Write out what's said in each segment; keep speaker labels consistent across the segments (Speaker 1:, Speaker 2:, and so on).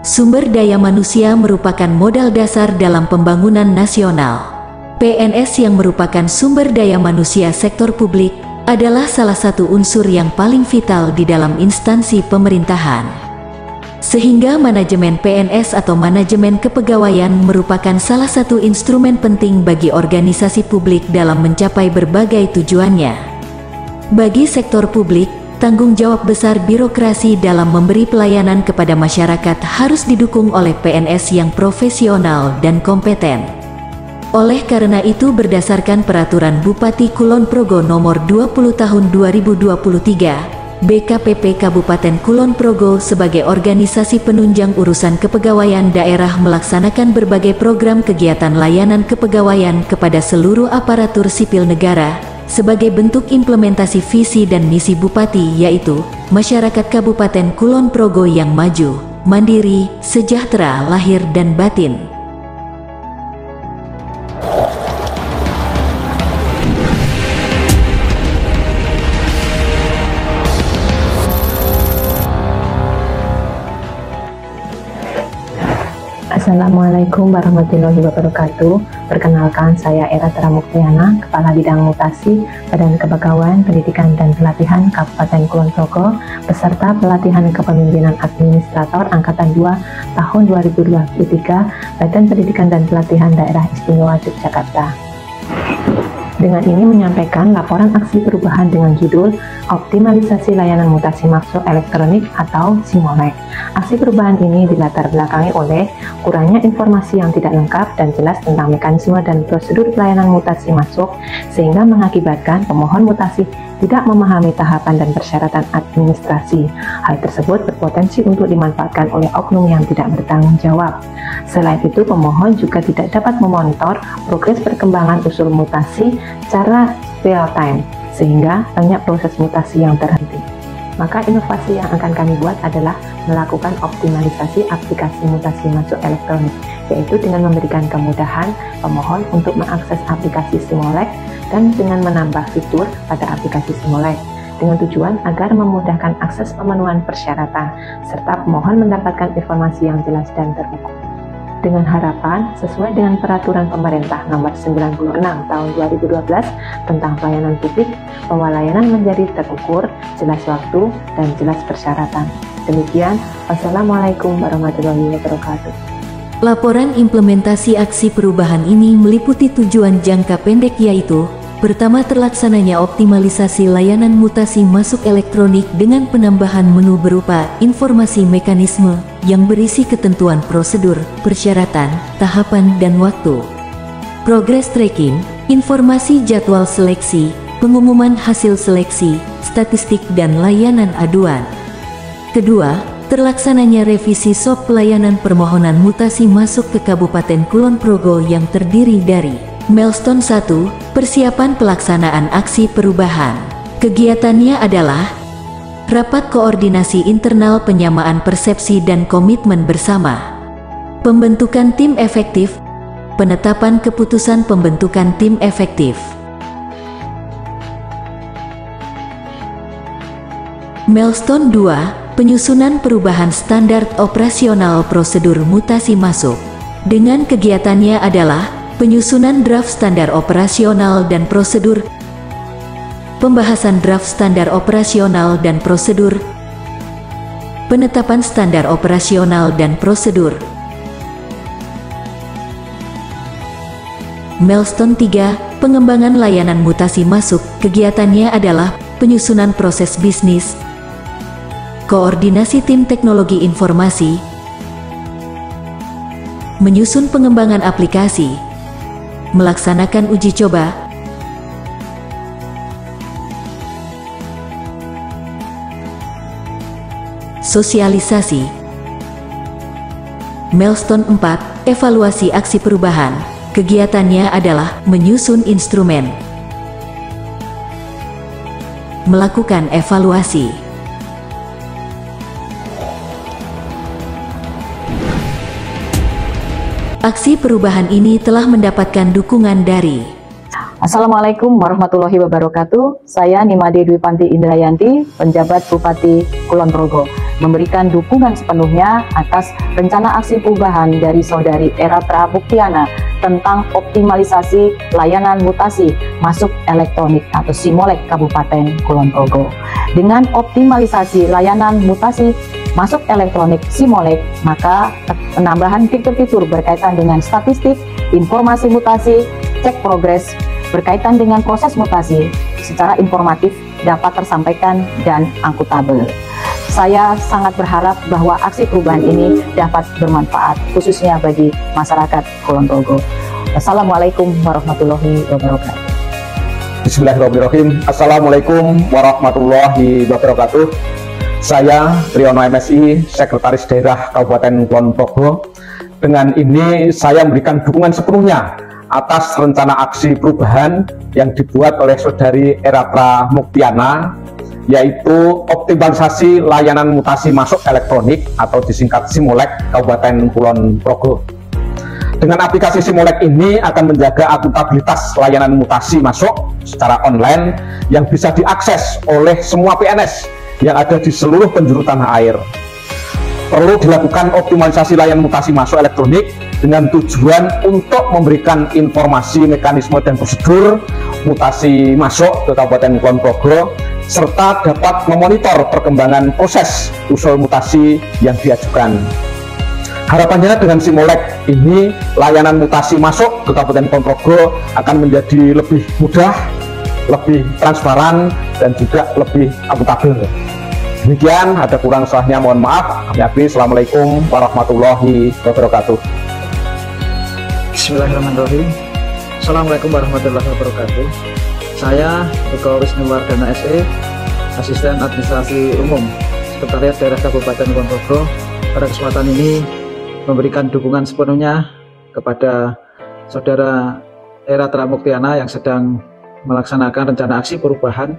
Speaker 1: Sumber daya manusia merupakan modal dasar dalam pembangunan nasional. PNS yang merupakan sumber daya manusia sektor publik adalah salah satu unsur yang paling vital di dalam instansi pemerintahan. Sehingga manajemen PNS atau manajemen kepegawaian merupakan salah satu instrumen penting bagi organisasi publik dalam mencapai berbagai tujuannya. Bagi sektor publik, tanggung jawab besar birokrasi dalam memberi pelayanan kepada masyarakat harus didukung oleh PNS yang profesional dan kompeten. Oleh karena itu, berdasarkan Peraturan Bupati Kulon Progo Nomor 20 Tahun 2023, BKPP Kabupaten Kulon Progo sebagai organisasi penunjang urusan kepegawaian daerah melaksanakan berbagai program kegiatan layanan kepegawaian kepada seluruh aparatur sipil negara sebagai bentuk implementasi visi dan misi Bupati, yaitu masyarakat Kabupaten Kulon Progo yang maju, mandiri, sejahtera lahir dan batin.
Speaker 2: Assalamualaikum warahmatullahi wabarakatuh. Perkenalkan, saya Era Tramuktiana, Kepala Bidang Mutasi Badan Kepegawaian Pendidikan dan Pelatihan Kabupaten Kulon Progo, peserta pelatihan kepemimpinan administrator Angkatan 2 tahun 2023 Badan Pendidikan dan Pelatihan Daerah Istimewa Yogyakarta. Dengan ini menyampaikan laporan aksi perubahan dengan judul Optimalisasi Layanan Mutasi Masuk Elektronik atau SIMOLEK. Aksi perubahan ini dilatar belakangi oleh kurangnya informasi yang tidak lengkap dan jelas tentang mekanisme dan prosedur pelayanan mutasi masuk, sehingga mengakibatkan pemohon mutasi tidak memahami tahapan dan persyaratan administrasi. Hal tersebut berpotensi untuk dimanfaatkan oleh oknum yang tidak bertanggung jawab. Selain itu, pemohon juga tidak dapat memonitor progres perkembangan usul mutasi secara real time, sehingga banyak proses mutasi yang terhenti. Maka inovasi yang akan kami buat adalah melakukan optimalisasi aplikasi mutasi masuk elektronik, yaitu dengan memberikan kemudahan pemohon untuk mengakses aplikasi SIMOLEK dan dengan menambah fitur pada aplikasi SIMOLEK, dengan tujuan agar memudahkan akses pemenuhan persyaratan, serta pemohon mendapatkan informasi yang jelas dan terukur. Dengan harapan, sesuai dengan Peraturan Pemerintah Nomor 96 Tahun 2012 tentang pelayanan publik, bahwa layanan menjadi terukur, jelas waktu, dan jelas persyaratan. Demikian, wassalamualaikum warahmatullahi wabarakatuh.
Speaker 1: Laporan implementasi aksi perubahan ini meliputi tujuan jangka pendek, yaitu pertama, terlaksananya optimalisasi layanan mutasi masuk elektronik dengan penambahan menu berupa informasi mekanisme yang berisi ketentuan prosedur, persyaratan, tahapan, dan waktu. Progress tracking, informasi jadwal seleksi, pengumuman hasil seleksi, statistik, dan layanan aduan. Kedua, terlaksananya revisi SOP pelayanan permohonan mutasi masuk ke Kabupaten Kulon Progo yang terdiri dari Milestone 1, persiapan pelaksanaan aksi perubahan. Kegiatannya adalah rapat koordinasi internal penyamaan persepsi dan komitmen bersama, pembentukan tim efektif, penetapan keputusan pembentukan tim efektif. Milestone 2, penyusunan perubahan standar operasional prosedur mutasi masuk. Dengan kegiatannya adalah penyusunan draft standar operasional dan prosedur, pembahasan draft standar operasional dan prosedur, penetapan standar operasional dan prosedur. Milestone 3, pengembangan layanan mutasi masuk. Kegiatannya adalah penyusunan proses bisnis, koordinasi tim teknologi informasi, menyusun pengembangan aplikasi, melaksanakan uji coba, sosialisasi. Milestone 4, evaluasi aksi perubahan. Kegiatannya adalah menyusun instrumen, melakukan evaluasi. Aksi perubahan ini telah mendapatkan dukungan dari
Speaker 3: Assalamualaikum warahmatullahi wabarakatuh. Saya Nimade Dwi Panti Indrayanti, penjabat Bupati Kulon Progo. memberikan dukungan sepenuhnya atas rencana aksi perubahan dari Saudari Eratra Muktiana tentang optimalisasi layanan mutasi masuk elektronik atau Simolek Kabupaten Kulon Progo. Dengan optimalisasi layanan mutasi masuk elektronik Simolek, maka penambahan fitur-fitur berkaitan dengan statistik, informasi mutasi, cek progres berkaitan dengan proses mutasi secara informatif dapat tersampaikan dan akuntabel. Saya sangat berharap bahwa aksi perubahan ini dapat bermanfaat khususnya bagi masyarakat Kulon Progo. Wassalamualaikum warahmatullahi wabarakatuh.
Speaker 4: Bismillahirrahmanirrahim. Assalamualaikum warahmatullahi wabarakatuh. Saya Triyono MSI, Sekretaris Daerah Kabupaten Kulon Progo. Dengan ini saya memberikan dukungan sepenuhnya atas rencana aksi perubahan yang dibuat oleh Saudari Eratra Muktiana, yaitu optimalisasi layanan mutasi masuk elektronik atau disingkat Simolek Kabupaten Kulon Progo. Dengan aplikasi Simolek ini akan menjaga akuntabilitas layanan mutasi masuk secara online yang bisa diakses oleh semua PNS yang ada di seluruh penjuru tanah air. Perlu dilakukan optimalisasi layanan mutasi masuk elektronik dengan tujuan untuk memberikan informasi, mekanisme, dan prosedur mutasi masuk ke Kabupaten Kulon Progo, serta dapat memonitor perkembangan proses usul mutasi yang diajukan. Harapannya dengan Simolek ini, layanan mutasi masuk ke Kabupaten Kulon Progo akan menjadi lebih mudah, lebih transparan, dan juga lebih akuntabel. Demikian, ada kurang salahnya mohon maaf. Kami akhiri. Assalamualaikum warahmatullahi wabarakatuh.
Speaker 5: Bismillahirrahmanirrahim. Assalamualaikum warahmatullahi wabarakatuh. Saya Eko Wisnuwardana SE, Asisten Administrasi Umum Sekretariat Daerah Kabupaten Kulon Progo. Pada kesempatan ini memberikan dukungan sepenuhnya kepada Saudara Eratra Muktiana yang sedang melaksanakan rencana aksi perubahan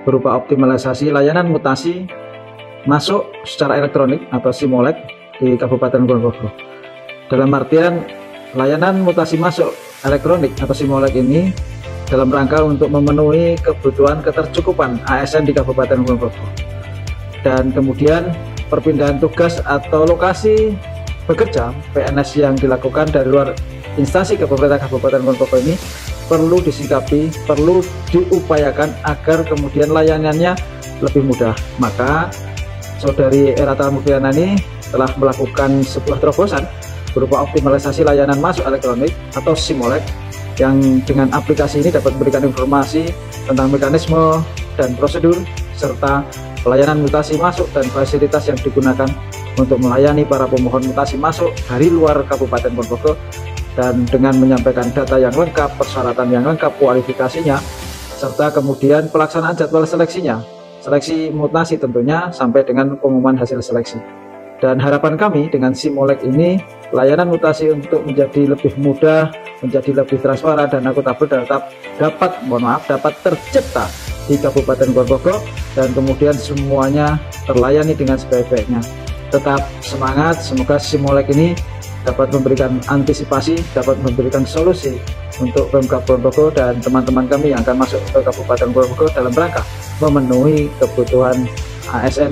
Speaker 5: berupa optimalisasi layanan mutasi masuk secara elektronik atau Simolek di Kabupaten Kulon Progo. Dalam artian layanan mutasi masuk elektronik atau Simolek ini dalam rangka untuk memenuhi kebutuhan ketercukupan ASN di Kabupaten Kulon Progo. Dan kemudian perpindahan tugas atau lokasi bekerja PNS yang dilakukan dari luar instansi pemerintah Kabupaten Kulon Progo ini perlu disikapi, perlu diupayakan agar kemudian layanannya lebih mudah. Maka Saudari Eratra Muktiana ini telah melakukan sebuah terobosan berupa optimalisasi layanan masuk elektronik atau Simolek, yang dengan aplikasi ini dapat memberikan informasi tentang mekanisme dan prosedur serta pelayanan mutasi masuk dan fasilitas yang digunakan untuk melayani para pemohon mutasi masuk dari luar Kabupaten Kulon Progo, dan dengan menyampaikan data yang lengkap, persyaratan yang lengkap, kualifikasinya, serta kemudian pelaksanaan jadwal seleksinya, seleksi mutasi tentunya sampai dengan pengumuman hasil seleksi. Dan harapan kami dengan Simolek ini, layanan mutasi untuk menjadi lebih mudah, menjadi lebih transparan dan akuntabel, dapat tercipta di Kabupaten Kulon Progo, dan kemudian semuanya terlayani dengan sebaik-baiknya. Tetap semangat, semoga Simolek ini dapat memberikan antisipasi, dapat memberikan solusi untuk Pemkab Kulon Progo dan teman-teman kami yang akan masuk ke Kabupaten Kulon Progo dalam rangka memenuhi kebutuhan ASN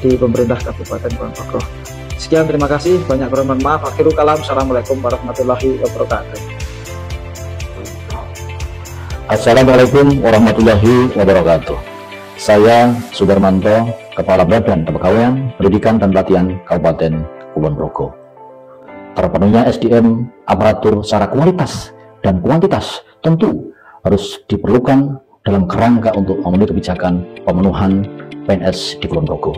Speaker 5: di pemerintah Kabupaten Kulon Progo. Sekian, terima kasih, banyak kurang maaf. Akhirul kalam, assalamualaikum warahmatullahi wabarakatuh.
Speaker 6: Assalamualaikum warahmatullahi wabarakatuh. Saya Sudarmanto, Kepala Badan Kepegawaian Pendidikan dan Pelatihan Kabupaten Kulon Progo. Terpenuhnya SDM aparatur secara kualitas dan kuantitas tentu harus diperlukan dalam kerangka untuk memenuhi kebijakan pemenuhan PNS di Kulon Progo.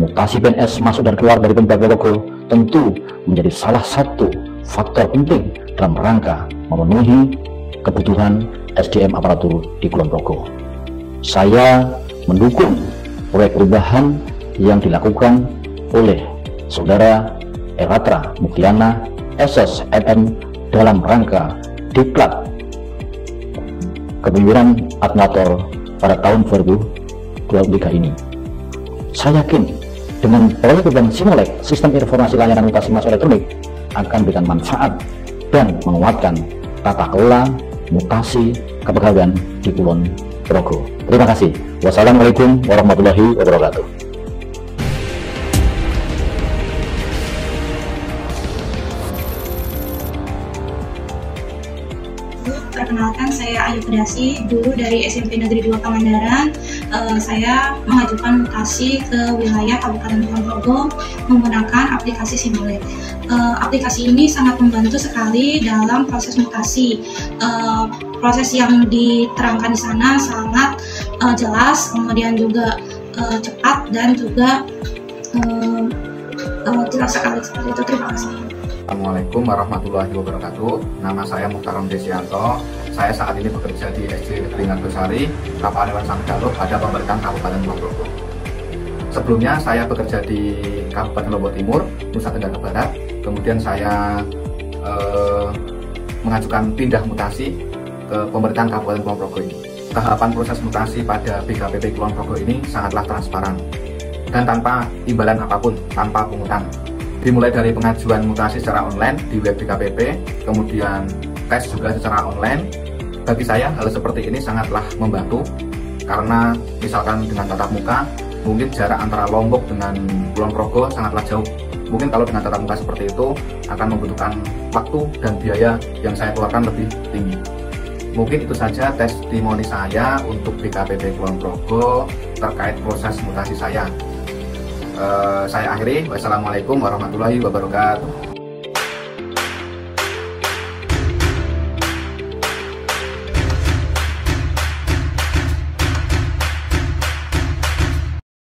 Speaker 6: Mutasi PNS masuk dan keluar dari Pemkab Kulon Progo tentu menjadi salah satu faktor penting dalam rangka memenuhi kebutuhan SDM aparatur di Kulon Progo. Saya mendukung proyek perubahan yang dilakukan oleh Saudara Eratra Muktiana SSMM dalam rangka diklat kepemimpinan administrator pada tahun 2023 ini. Saya yakin dengan proyek perubahan Simolek, sistem informasi layanan mutasi masuk elektronik, akan memberikan manfaat dan menguatkan tata kelola mutasi kepegawaian di Kulon Progo. Terima kasih. Wassalamualaikum warahmatullahi wabarakatuh.
Speaker 7: perkenalkan, saya Ayu Pedasi, dulu dari SMP Negeri 2 Pangandaran. Saya mengajukan mutasi ke wilayah Kabupaten Kulon Progo menggunakan aplikasi Simolek. Aplikasi ini sangat membantu sekali dalam proses mutasi. Proses yang diterangkan di sana sangat jelas, kemudian juga cepat dan juga jelas sekali. Seperti itu, terima kasih.
Speaker 8: Assalamualaikum warahmatullahi wabarakatuh. Nama saya Muhtarom Desianto. Saya saat ini bekerja di SD Negeri Ngagosari, Kapanewon Sanggaluh, pada pemerintahan Kabupaten Kulon Progo. Sebelumnya saya bekerja di Kabupaten Lombok Timur, Nusa Tenggara Barat. Kemudian saya mengajukan pindah mutasi ke pemerintahan Kabupaten Kulon Progo ini. Tahapan proses mutasi pada BKPP Kulon Progo ini sangatlah transparan dan tanpa imbalan apapun, tanpa pungutan. Dimulai dari pengajuan mutasi secara online di web BKPP, kemudian tes juga secara online. Bagi saya hal seperti ini sangatlah membantu, karena misalkan dengan tatap muka, mungkin jarak antara Lombok dengan Kulon Progo sangatlah jauh. Mungkin kalau dengan tatap muka seperti itu akan membutuhkan waktu dan biaya yang saya keluarkan lebih tinggi. Mungkin itu saja testimoni saya untuk BKPP Kulon Progo terkait proses mutasi saya. Saya akhiri. Wassalamualaikum warahmatullahi wabarakatuh.